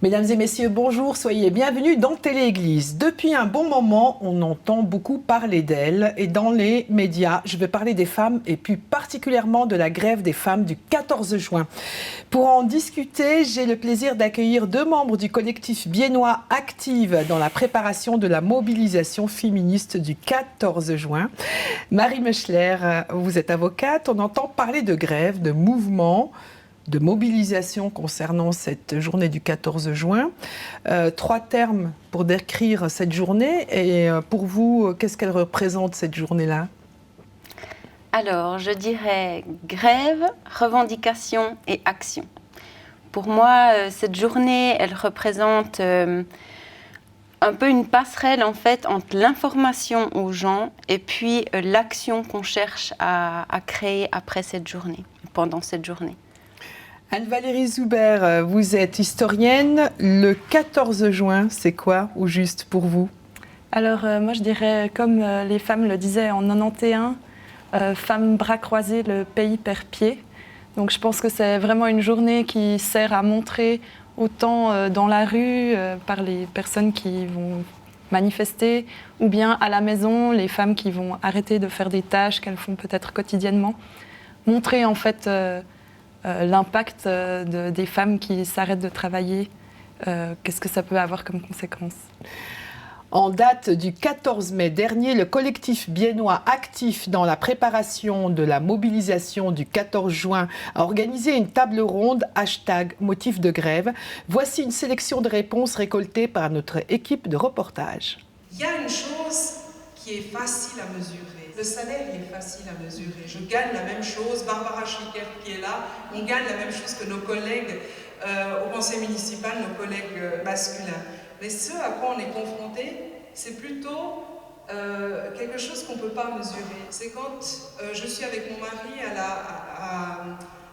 Mesdames et messieurs, bonjour, soyez bienvenus dans Télé-Église. Depuis un bon moment, on entend beaucoup parler d'elle et dans les médias, je vais parler des femmes et plus particulièrement de la grève des femmes du 14 juin. Pour en discuter, j'ai le plaisir d'accueillir deux membres du collectif biennois Active dans la préparation de la mobilisation féministe du 14 juin. Marie Mechler, vous êtes avocate, on entend parler de grève, de mouvement, de mobilisation concernant cette journée du 14 juin. Trois termes pour décrire cette journée. Et pour vous, qu'est-ce qu'elle représente, cette journée-là ? Alors, je dirais grève, revendication et action. Pour moi, cette journée, elle représente un peu une passerelle, en fait, entre l'information aux gens et puis l'action qu'on cherche à créer après cette journée, pendant cette journée. Anne-Valérie Zuber, vous êtes historienne. Le 14 juin, c'est quoi, au juste, pour vous ? Alors, moi, je dirais, comme les femmes le disaient en 91, femmes bras croisés, le pays perd pied. Donc, je pense que c'est vraiment une journée qui sert à montrer autant dans la rue, par les personnes qui vont manifester, ou bien à la maison, les femmes qui vont arrêter de faire des tâches qu'elles font peut-être quotidiennement. Montrer, en fait, l'impact des femmes qui s'arrêtent de travailler, qu'est-ce que ça peut avoir comme conséquence ? En date du 14 mai dernier, le collectif biennois Actif dans la préparation de la mobilisation du 14 juin a organisé une table ronde #motif de grève. Voici une sélection de réponses récoltées par notre équipe de reportage. Il y a une chose qui est facile à mesurer. Le salaire, il est facile à mesurer. Je gagne la même chose, Barbara Schlicker qui est là, on gagne la même chose que nos collègues au conseil municipal, nos collègues masculins. Mais ce à quoi on est confronté, c'est plutôt quelque chose qu'on ne peut pas mesurer. C'est quand je suis avec mon mari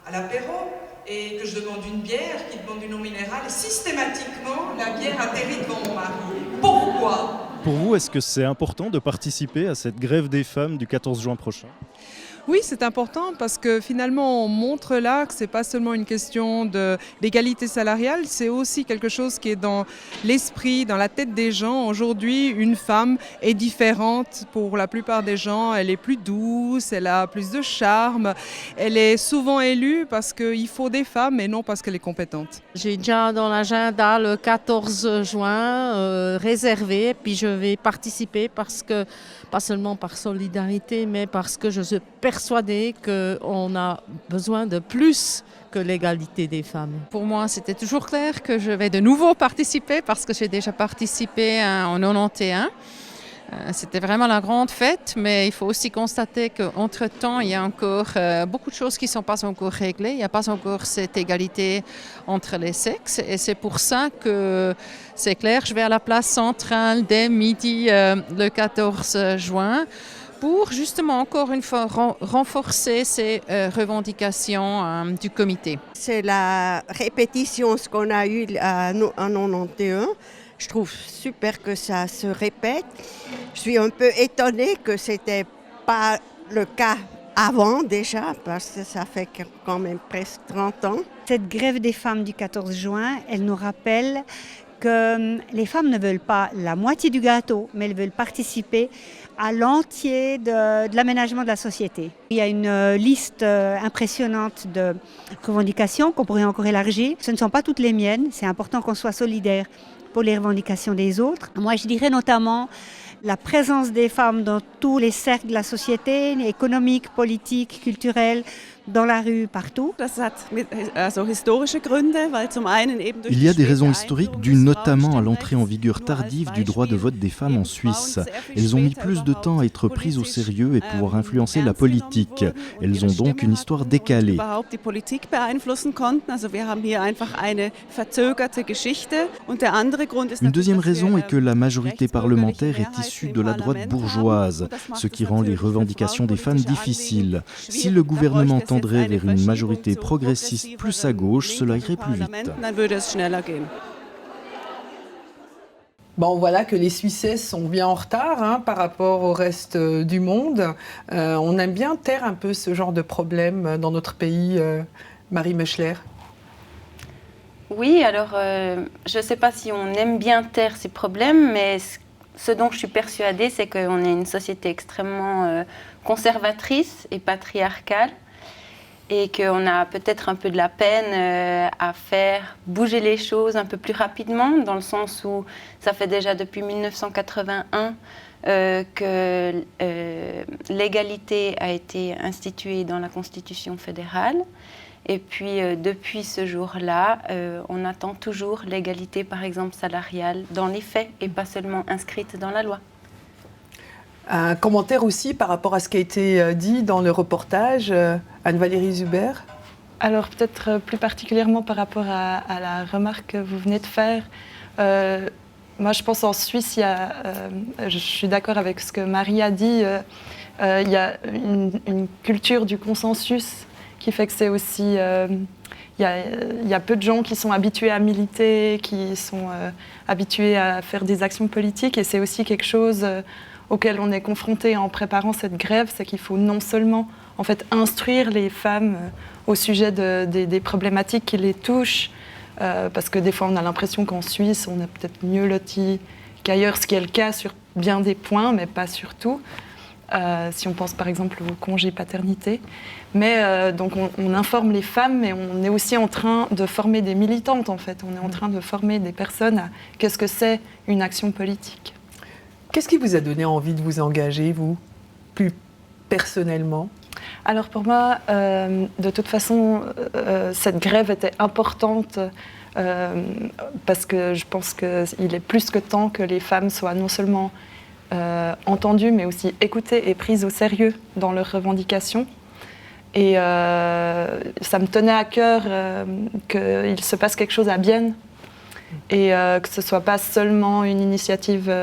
à l'apéro et que je demande une bière, qu'il demande une eau minérale, et systématiquement, la bière atterrit devant mon mari. Pourquoi ? Pour vous, est-ce que c'est important de participer à cette grève des femmes du 14 juin prochain ? Oui, c'est important parce que finalement, on montre là que ce n'est pas seulement une question d'égalité salariale, c'est aussi quelque chose qui est dans l'esprit, dans la tête des gens. Aujourd'hui, une femme est différente pour la plupart des gens. Elle est plus douce, elle a plus de charme. Elle est souvent élue parce qu'il faut des femmes et non parce qu'elle est compétente. J'ai déjà dans l'agenda le 14 juin réservé, puis je vais participer parce que, pas seulement par solidarité, mais parce que je suis persuadée qu'on a besoin de plus que l'égalité des femmes. Pour moi, c'était toujours clair que je vais de nouveau participer parce que j'ai déjà participé en 91. C'était vraiment la grande fête, mais il faut aussi constater qu'entre-temps, il y a encore beaucoup de choses qui ne sont pas encore réglées. Il n'y a pas encore cette égalité entre les sexes et c'est pour ça que c'est clair, je vais à la place centrale dès midi le 14 juin pour justement encore une fois renforcer ces revendications du comité. C'est la répétition, ce qu'on a eu en 91. Je trouve super que ça se répète. Je suis un peu étonnée que ce n'était pas le cas avant déjà, parce que ça fait quand même presque 30 ans. Cette grève des femmes du 14 juin, elle nous rappelle que les femmes ne veulent pas la moitié du gâteau, mais elles veulent participer à l'entier de l'aménagement de la société. Il y a une liste impressionnante de revendications qu'on pourrait encore élargir. Ce ne sont pas toutes les miennes, c'est important qu'on soit solidaire pour les revendications des autres. Moi, je dirais notamment la présence des femmes dans tous les cercles de la société, économique, politique, culturelle, dans la rue, partout. Il y a des raisons historiques dues notamment à l'entrée en vigueur tardive du droit de vote des femmes en Suisse. Elles ont mis plus de temps à être prises au sérieux et pouvoir influencer la politique. Elles ont donc une histoire décalée. Une deuxième raison est que la majorité parlementaire est issue de la droite bourgeoise, ce qui rend les revendications des femmes difficiles. Si le gouvernement tendrait vers une majorité progressiste plus à gauche, cela irait plus vite. Bon, voilà que les Suissais sont bien en retard par rapport au reste du monde. On aime bien taire un peu ce genre de problème dans notre pays, Marie Mechler. Oui, alors je ne sais pas si on aime bien taire ces problèmes, mais ce dont je suis persuadée, c'est qu'on est une société extrêmement conservatrice et patriarcale et qu'on a peut-être un peu de la peine à faire bouger les choses un peu plus rapidement, dans le sens où ça fait déjà depuis 1981 que l'égalité a été instituée dans la Constitution fédérale. Et puis, depuis ce jour-là, on attend toujours l'égalité, par exemple, salariale dans les faits et pas seulement inscrite dans la loi. Un commentaire aussi par rapport à ce qui a été dit dans le reportage, Anne-Valérie Zuber? Alors peut-être plus particulièrement par rapport à la remarque que vous venez de faire. Moi, je pense en Suisse, je suis d'accord avec ce que Marie a dit, il y a une culture du consensus qui fait que c'est aussi... Il y a peu de gens qui sont habitués à militer, qui sont habitués à faire des actions politiques, et c'est aussi quelque chose auquel on est confronté en préparant cette grève, c'est qu'il faut non seulement en fait, instruire les femmes au sujet des problématiques qui les touchent, parce que des fois on a l'impression qu'en Suisse on est peut-être mieux lotis qu'ailleurs, ce qui est le cas sur bien des points, mais pas sur tout. Si on pense par exemple au congé paternité. Mais donc on informe les femmes, mais on est aussi en train de former des militantes en fait. On est en train de former des personnes à qu'est-ce que c'est une action politique. Qu'est-ce qui vous a donné envie de vous engager, vous, plus personnellement? Alors pour moi, de toute façon, cette grève était importante parce que je pense qu'il est plus que temps que les femmes soient non seulement entendues, mais aussi écoutées et prises au sérieux dans leurs revendications. Et ça me tenait à cœur qu'il se passe quelque chose à Bienne et que ce ne soit pas seulement une initiative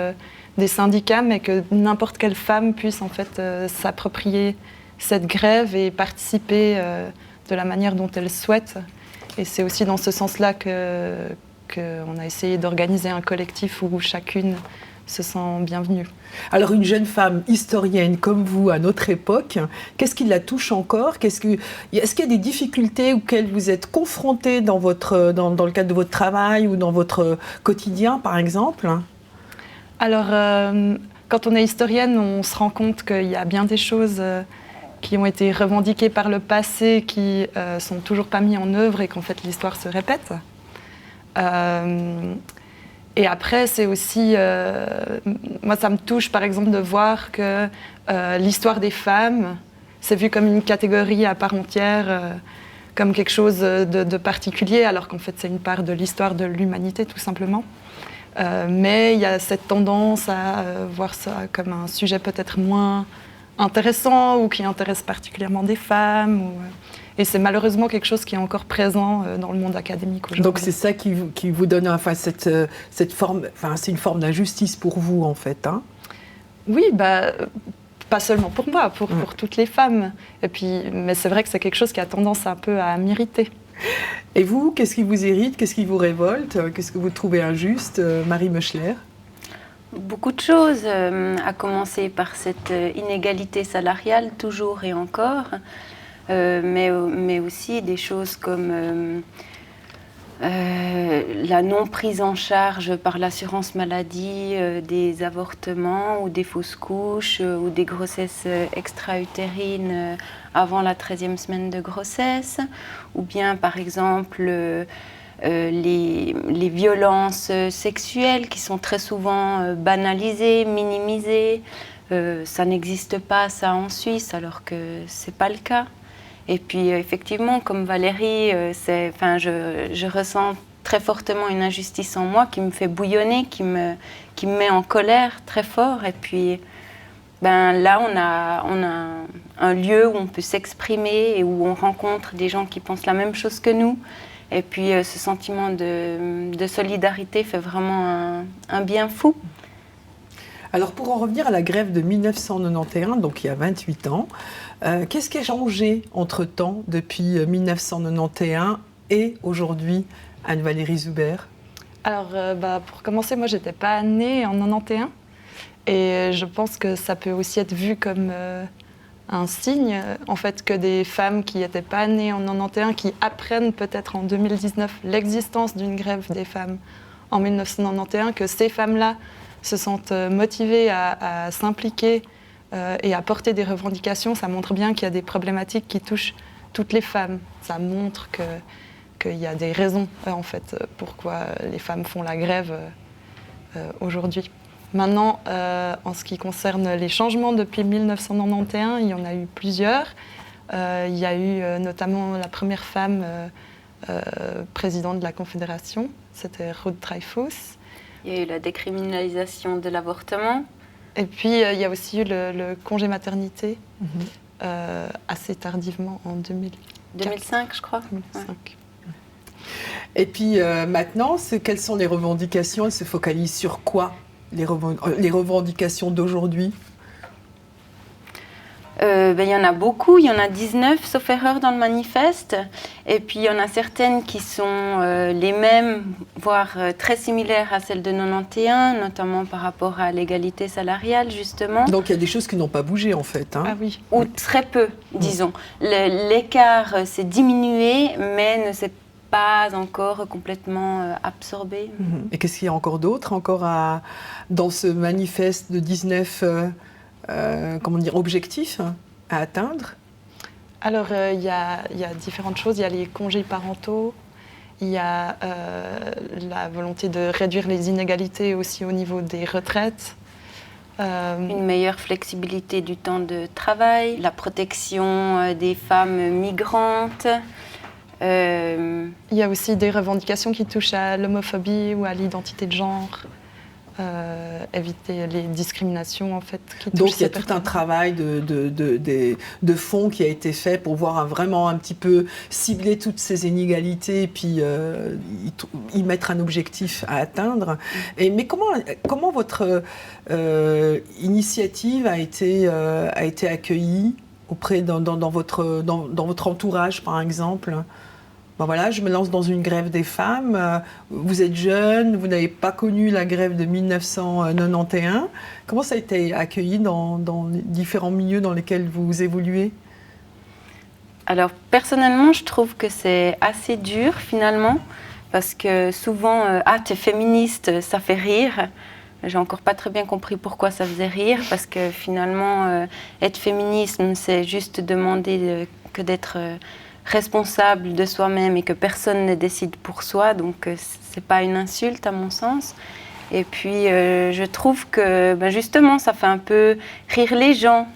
des syndicats, mais que n'importe quelle femme puisse en fait s'approprier cette grève et participer de la manière dont elle souhaite. Et c'est aussi dans ce sens-là qu'on a essayé d'organiser un collectif où chacune se sent bienvenue. Alors une jeune femme historienne comme vous à notre époque, qu'est-ce qui la touche encore? Est-ce qu'il y a des difficultés auxquelles vous êtes confrontée dans le cadre de votre travail ou dans votre quotidien par exemple? Alors quand on est historienne, on se rend compte qu'il y a bien des choses qui ont été revendiquées par le passé qui sont toujours pas mises en œuvre et qu'en fait l'histoire se répète. Et après, c'est aussi... moi, ça me touche, par exemple, de voir que l'histoire des femmes, c'est vu comme une catégorie à part entière, comme quelque chose de particulier, alors qu'en fait, c'est une part de l'histoire de l'humanité, tout simplement. Mais il y a cette tendance à voir ça comme un sujet peut-être moins intéressant ou qui intéresse particulièrement des femmes. Et c'est malheureusement quelque chose qui est encore présent dans le monde académique aujourd'hui. Donc c'est ça qui vous donne cette forme, c'est une forme d'injustice pour vous en fait, hein? Oui, pas seulement pour moi, pour toutes les femmes. Et puis, mais c'est vrai que c'est quelque chose qui a tendance un peu à m'irriter. Et vous, qu'est-ce qui vous irrite? Qu'est-ce qui vous révolte? Qu'est-ce que vous trouvez injuste, Marie Meuchler? Beaucoup de choses, à commencer par cette inégalité salariale, toujours et encore. Mais aussi des choses comme la non prise en charge par l'assurance maladie des avortements ou des fausses couches ou des grossesses extra-utérines avant la 13e semaine de grossesse, ou bien par exemple les violences sexuelles qui sont très souvent banalisées, minimisées. Ça n'existe pas ça en Suisse alors que c'est pas le cas. Et puis effectivement, comme Valérie, je ressens très fortement une injustice en moi qui me fait bouillonner, qui me met en colère très fort. Et puis là, on a un lieu où on peut s'exprimer et où on rencontre des gens qui pensent la même chose que nous. Et puis ce sentiment de solidarité fait vraiment un bien fou. Alors pour en revenir à la grève de 1991, donc il y a 28 ans, qu'est-ce qui a changé entre-temps depuis 1991 et aujourd'hui, Anne-Valérie Zuber? Alors pour commencer, moi j'étais pas née en 91 et je pense que ça peut aussi être vu comme un signe, en fait, que des femmes qui n'étaient pas nées en 91, qui apprennent peut-être en 2019 l'existence d'une grève des femmes en 1991, que ces femmes-là se sentent motivées à s'impliquer et à porter des revendications. Ça montre bien qu'il y a des problématiques qui touchent toutes les femmes. Ça montre qu'il y a des raisons, en fait, pourquoi les femmes font la grève aujourd'hui. Maintenant, en ce qui concerne les changements depuis 1991, il y en a eu plusieurs. Il y a eu notamment la première femme présidente de la Confédération, c'était Ruth Dreyfus. Il y a eu la décriminalisation de l'avortement. Et puis, il y a aussi eu le congé maternité, assez tardivement, en 2005, je crois. 2005. Ouais. Et puis maintenant, quelles sont les revendications? Elles se focalisent sur quoi, les revendications d'aujourd'hui? Il y en a beaucoup, il y en a 19, sauf erreur, dans le manifeste. Et puis il y en a certaines qui sont les mêmes, voire très similaires à celles de 91, notamment par rapport à l'égalité salariale, justement. Donc il y a des choses qui n'ont pas bougé, en fait. Hein. Ah oui. Ou très peu, disons. L'écart s'est diminué, mais ne s'est pas encore complètement absorbé. Et qu'est-ce qu'il y a encore d'autre, dans ce manifeste de 19 objectifs à atteindre? Alors, il y a différentes choses. Il y a les congés parentaux, il y a la volonté de réduire les inégalités aussi au niveau des retraites. Une meilleure flexibilité du temps de travail, la protection des femmes migrantes. Il y a aussi des revendications qui touchent à l'homophobie ou à l'identité de genre. Éviter les discriminations, en fait. Donc il y a tout un travail de fond qui a été fait pour voir vraiment un petit peu cibler toutes ces inégalités et puis y mettre un objectif à atteindre. Mais comment votre initiative a été accueillie dans votre entourage, par exemple? Ben voilà, je me lance dans une grève des femmes. Vous êtes jeune, vous n'avez pas connu la grève de 1991. Comment ça a été accueilli dans les différents milieux dans lesquels vous évoluez? Alors, personnellement, je trouve que c'est assez dur, finalement, parce que souvent, t'es féministe, ça fait rire. J'ai encore pas très bien compris pourquoi ça faisait rire, parce que finalement, être féministe, c'est juste demander que d'être responsable de soi-même et que personne ne décide pour soi, donc c'est pas une insulte à mon sens. Et puis je trouve que justement ça fait un peu rire les gens.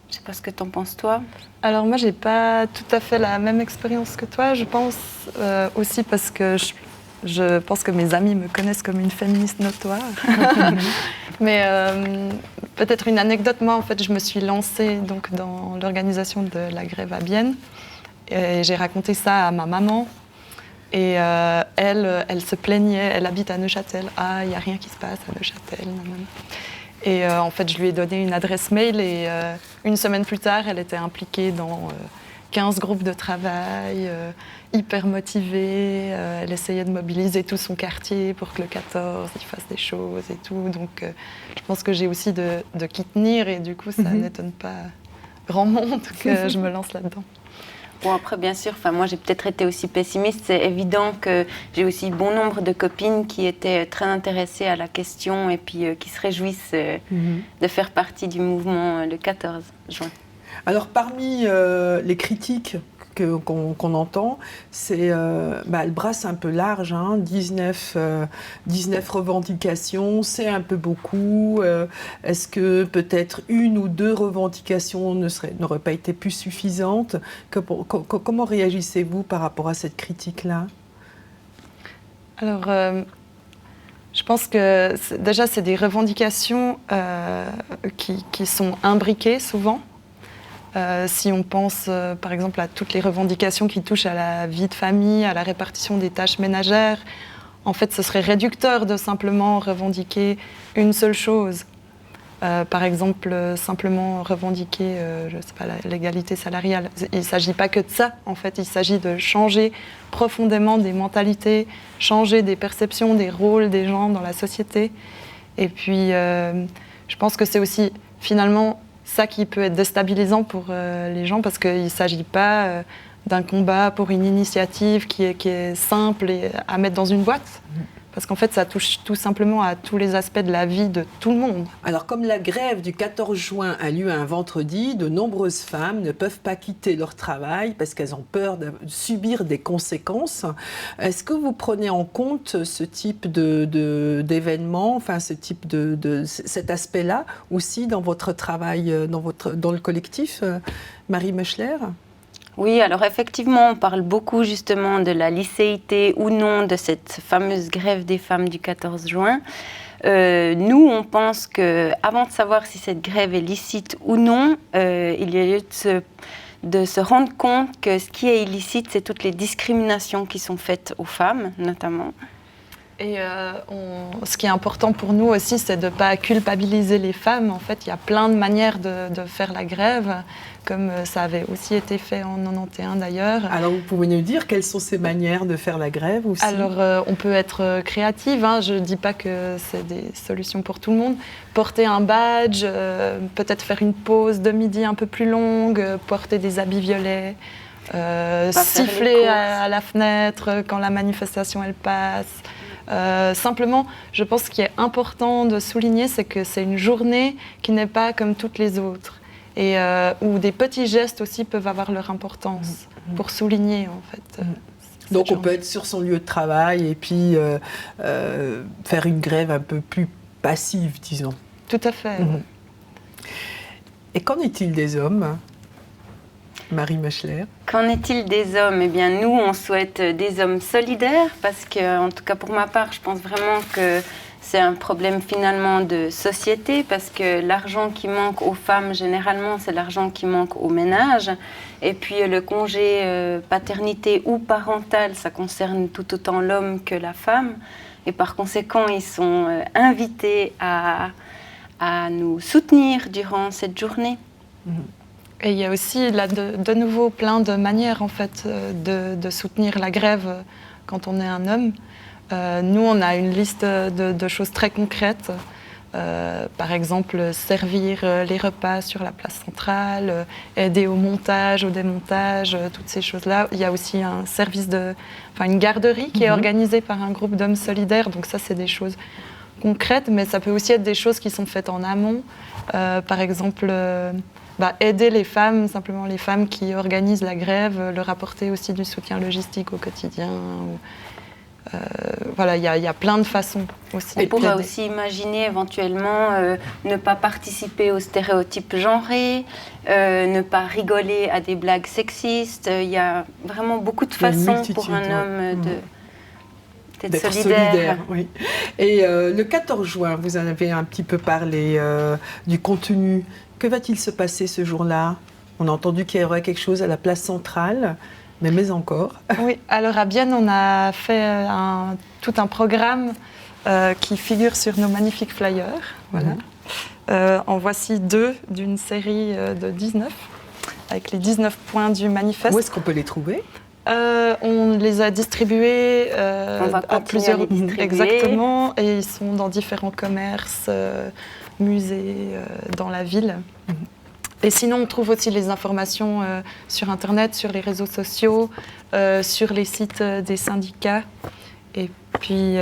Je sais pas ce que t'en penses toi. Alors moi j'ai pas tout à fait la même expérience que toi, je pense aussi parce que je pense que mes amis me connaissent comme une féministe notoire. Mais peut-être une anecdote, moi en fait je me suis lancée donc, dans l'organisation de la grève à Bienne et j'ai raconté ça à ma maman et elle se plaignait, elle habite à Neuchâtel, il n'y a rien qui se passe à Neuchâtel. Et en fait je lui ai donné une adresse mail et une semaine plus tard elle était impliquée dans 15 groupes de travail, hyper motivée, elle essayait de mobiliser tout son quartier pour que le 14, il fasse des choses et tout. Donc je pense que j'ai aussi de qui tenir et du coup ça n'étonne pas grand monde que je me lance là-dedans. Bon après bien sûr, moi j'ai peut-être été aussi pessimiste, c'est évident que j'ai aussi bon nombre de copines qui étaient très intéressées à la question et puis qui se réjouissent de faire partie du mouvement le 14 juin. Alors parmi les critiques qu'on entend, elles brassent un peu large, 19 revendications, c'est un peu beaucoup. Est-ce que peut-être une ou deux revendications n'auraient pas été plus suffisantes? Comment réagissez-vous par rapport à cette critique-là? Alors, je pense que déjà c'est des revendications qui sont imbriquées souvent. Si on pense par exemple à toutes les revendications qui touchent à la vie de famille, à la répartition des tâches ménagères, en fait ce serait réducteur de simplement revendiquer une seule chose. Par exemple, simplement revendiquer l'égalité salariale. Il ne s'agit pas que de ça, en fait, il s'agit de changer profondément des mentalités, changer des perceptions, des rôles des gens dans la société. Et puis, je pense que c'est aussi finalement ça qui peut être déstabilisant pour les gens parce qu'il ne s'agit pas d'un combat pour une initiative qui est simple et à mettre dans une boîte. Parce qu'en fait, ça touche tout simplement à tous les aspects de la vie de tout le monde. Alors, comme la grève du 14 juin a lieu un vendredi, de nombreuses femmes ne peuvent pas quitter leur travail parce qu'elles ont peur de subir des conséquences. Est-ce que vous prenez en compte ce type d'événement, enfin ce type cet aspect-là aussi dans votre travail, dans le collectif, Marie Meuchler ? Oui, alors effectivement, on parle beaucoup justement de la licéité ou non de cette fameuse grève des femmes du 14 juin. Nous, on pense qu'avant de savoir si cette grève est licite ou non, il y a lieu de se rendre compte que ce qui est illicite, c'est toutes les discriminations qui sont faites aux femmes, notamment. Et ce qui est important pour nous aussi, c'est de ne pas culpabiliser les femmes. En fait, il y a plein de manières de faire la grève, comme ça avait aussi été fait en 91 d'ailleurs. Alors, vous pouvez nous dire quelles sont ces manières de faire la grève aussi ? Alors, on peut être créative, hein. Je ne dis pas que c'est des solutions pour tout le monde. Porter un badge, peut-être faire une pause de midi un peu plus longue, porter des habits violets, siffler à la fenêtre quand la manifestation elle passe. Simplement, je pense ce qui est important de souligner, c'est que c'est une journée qui n'est pas comme toutes les autres et où des petits gestes aussi peuvent avoir leur importance pour souligner en fait. Donc on peut être sur son lieu de travail et puis faire une grève un peu plus passive, disons. Tout à fait. Et qu'en est-il des hommes ? Marie Meuchler. Qu'en est-il des hommes ? Eh bien, nous, on souhaite des hommes solidaires parce que, en tout cas pour ma part, je pense vraiment que c'est un problème finalement de société parce que l'argent qui manque aux femmes, généralement, c'est l'argent qui manque aux ménages. Et puis, le congé paternité ou parental, ça concerne tout autant l'homme que la femme. Et par conséquent, ils sont invités à nous soutenir durant cette journée. Et il y a aussi là, de nouveau plein de manières en fait, de soutenir la grève quand on est un homme. Nous, on a une liste de choses très concrètes. Par exemple, servir les repas sur la place centrale, aider au montage, au démontage, toutes ces choses-là. Il y a aussi un service une garderie qui est organisée par un groupe d'hommes solidaires. Donc ça, c'est des choses concrètes, mais ça peut aussi être des choses qui sont faites en amont. Par exemple... aider les femmes, simplement les femmes qui organisent la grève, leur apporter aussi du soutien logistique au quotidien. Voilà, il y a plein de façons aussi. On pourrait aussi imaginer éventuellement ne pas participer aux stéréotypes genrés, ne pas rigoler à des blagues sexistes. Il y a vraiment beaucoup de façons pour un homme d'être solidaire. Oui. Et le 14 juin, vous en avez un petit peu parlé du contenu. Que va-t-il se passer ce jour-là ? On a entendu qu'il y aurait quelque chose à la place centrale, mais encore. Oui, alors à Bienne, on a fait tout un programme qui figure sur nos magnifiques flyers. Voilà. En voici 2 d'une série de 19, avec les 19 points du manifeste. Où est-ce qu'on peut les trouver ? On les a distribués à plusieurs exactement, et ils sont dans différents commerces, musées dans la ville. Et sinon, on trouve aussi les informations sur Internet, sur les réseaux sociaux, sur les sites des syndicats. Et puis,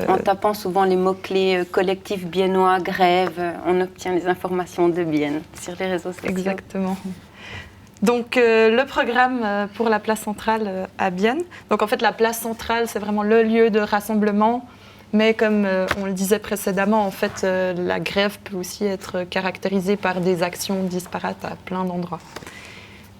en tapant souvent les mots-clés collectif biennois, grève, on obtient les informations de Bienne sur les réseaux sociaux. Exactement. Donc le programme pour la place centrale à Bienne. Donc en fait la place centrale c'est vraiment le lieu de rassemblement, mais comme on le disait précédemment, en fait la grève peut aussi être caractérisée par des actions disparates à plein d'endroits.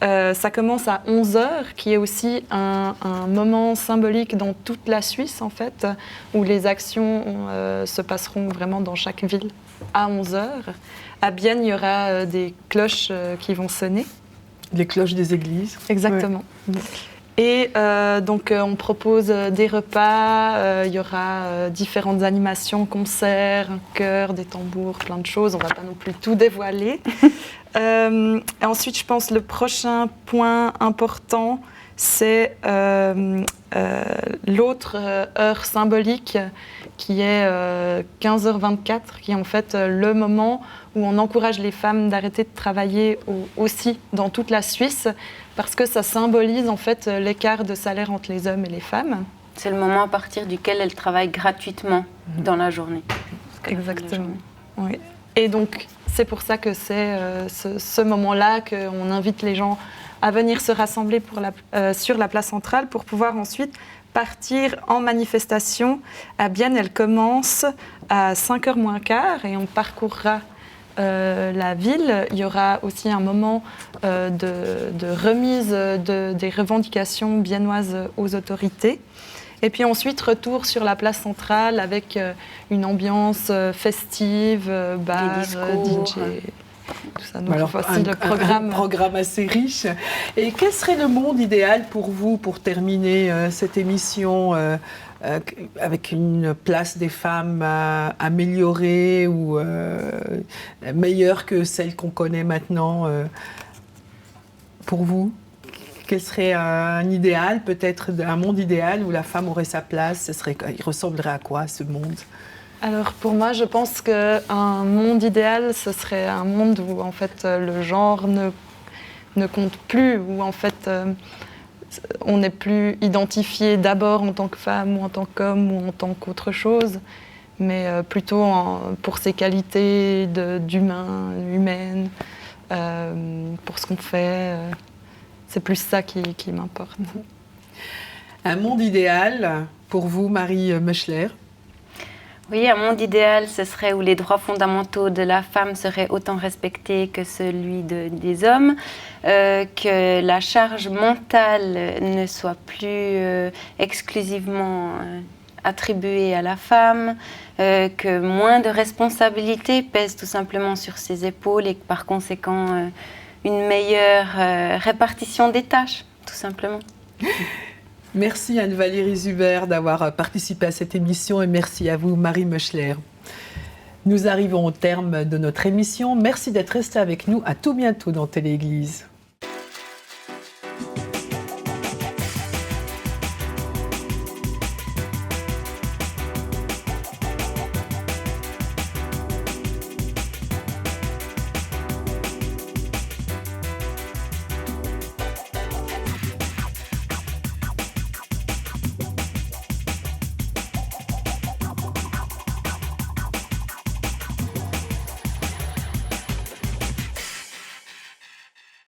Ça commence à 11h, qui est aussi un moment symbolique dans toute la Suisse en fait, où les actions se passeront vraiment dans chaque ville à 11h. À Bienne, il y aura des cloches qui vont sonner. Les cloches des églises. Exactement. Ouais. Et donc on propose des repas, il y aura différentes animations, concerts, un chœur, des tambours, plein de choses. On ne va pas non plus tout dévoiler. Et ensuite, je pense le prochain point important, c'est l'autre heure symbolique qui est 15h24, qui est en fait le moment où on encourage les femmes d'arrêter de travailler aussi dans toute la Suisse, parce que ça symbolise en fait l'écart de salaire entre les hommes et les femmes. C'est le moment à partir duquel elles travaillent gratuitement dans la journée. Exactement. Oui. Et donc, c'est pour ça que c'est ce moment-là qu'on invite les gens à venir se rassembler sur la place centrale pour pouvoir ensuite partir en manifestation. À Bienne, elle commence à 5h moins quart et on parcourra la ville. Il y aura aussi un moment de remise des revendications biennoises aux autorités. Et puis ensuite, retour sur la place centrale avec une ambiance festive, bar, DJ, tout ça. Donc, alors, un programme assez riche. Et quel serait le monde idéal pour vous, pour terminer cette émission avec une place des femmes améliorée ou meilleure que celle qu'on connaît maintenant pour vous? Quel serait un idéal, peut-être un monde idéal où la femme aurait sa place? Il ressemblerait à quoi, ce monde? Alors pour moi, je pense qu'un monde idéal, ce serait un monde où en fait le genre ne compte plus, où en fait on n'est plus identifié d'abord en tant que femme ou en tant qu'homme ou en tant qu'autre chose, mais plutôt pour ses qualités humaine, pour ce qu'on fait. C'est plus ça qui m'importe. Un monde idéal pour vous, Marie Meuchler? Oui, un monde idéal, ce serait où les droits fondamentaux de la femme seraient autant respectés que celui des hommes, que la charge mentale ne soit plus exclusivement attribuée à la femme, que moins de responsabilités pèsent tout simplement sur ses épaules et que par conséquent une meilleure répartition des tâches, tout simplement. Merci Anne-Valérie Zuber d'avoir participé à cette émission et merci à vous Marie Meuchler. Nous arrivons au terme de notre émission. Merci d'être resté avec nous. À tout bientôt dans Télé-Église.